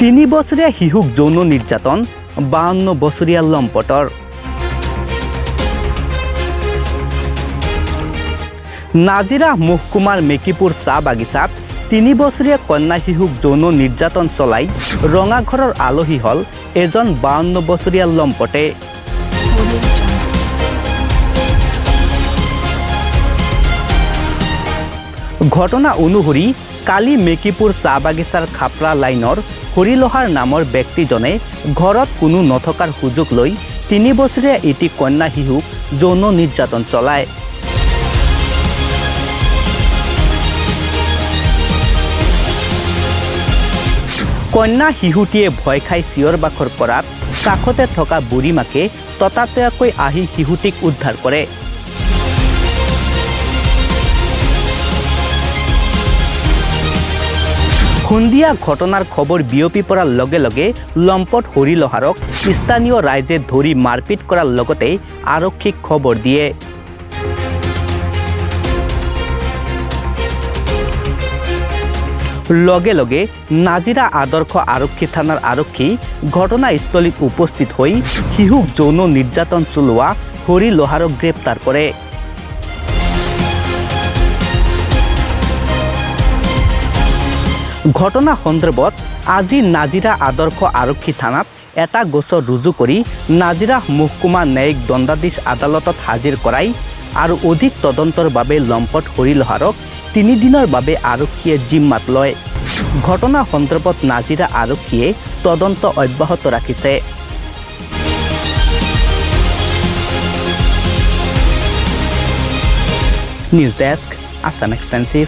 3 বছৰীয়া শিশুক যৌন নিৰ্যাতন 52 বছৰীয়া লম্পটৰ নাজিৰা মহকুমাৰ মেকিপুৰ চাহ বাগিচাত 3 বছৰীয়া কন্যা শিশুক যৌন নিৰ্যাতন চলাই ৰঙাঘৰৰ আলহী হল এজন 52 বছৰীয়া লম্পটে ঘটনা অনুসৰি কালি মেকিপুৰ চাহ বাগিচাৰ খাপৰা লাইনৰ হৰিলোহাৰ নামৰ ব্যক্তিজনে ঘৰত কোনো নথকাৰ সুযোগ লৈ 3 বছৰীয়া এটি কন্যা শিশুক যৌন নিৰ্যাতন চলায় কন্যা শিশুটিয়ে ভয় খাই চিঞৰ বাখৰ কৰাত কাষতে থকা বুঢ়ীমাকে ততাতৈয়াকৈ আহি শিশুটিক উদ্ধাৰ কৰে সন্ধিয়া ঘটনাৰ খবৰ বিয়পি পৰাৰ লগে লগে লম্পট হৰিলোহাৰক স্থানীয় ৰাইজে ধৰি মাৰপিট কৰাৰ লগতে আৰক্ষীক খবৰ দিয়ে লগে লগে নাজিৰা আদৰ্শ আৰক্ষী থানাৰ আৰক্ষী ঘটনাস্থলীত উপস্থিত হৈ শিশুক যৌন নিৰ্যাতন চলোৱা হৰিলোহাৰক গ্ৰেপ্তাৰ কৰে ঘটনা সন্দৰ্ভত আজি নাজিৰা আদৰ্শ আৰক্ষী থানাত এটা গোচৰ ৰুজু কৰি নাজিৰা মহকুমা ন্যায়িক দণ্ডাধীশ আদালতত হাজিৰ কৰাই আৰু অধিক তদন্তৰ বাবে লম্পট হৰিলোহাৰক 3 দিনৰ বাবে আৰক্ষীয়ে জিম্মাত লয় ঘটনা সন্দৰ্ভত নাজিৰা আৰক্ষীয়ে তদন্ত অব্যাহত ৰাখিছে নিউজ ডেস্ক আসাম এক্সপেন্সিভ